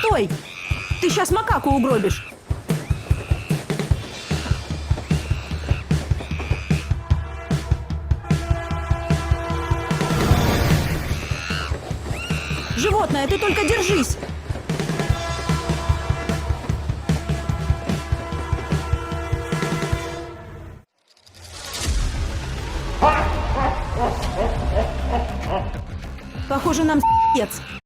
Стой! Ты сейчас макаку угробишь. Животное, ты только держись! Похоже, нам с***ец.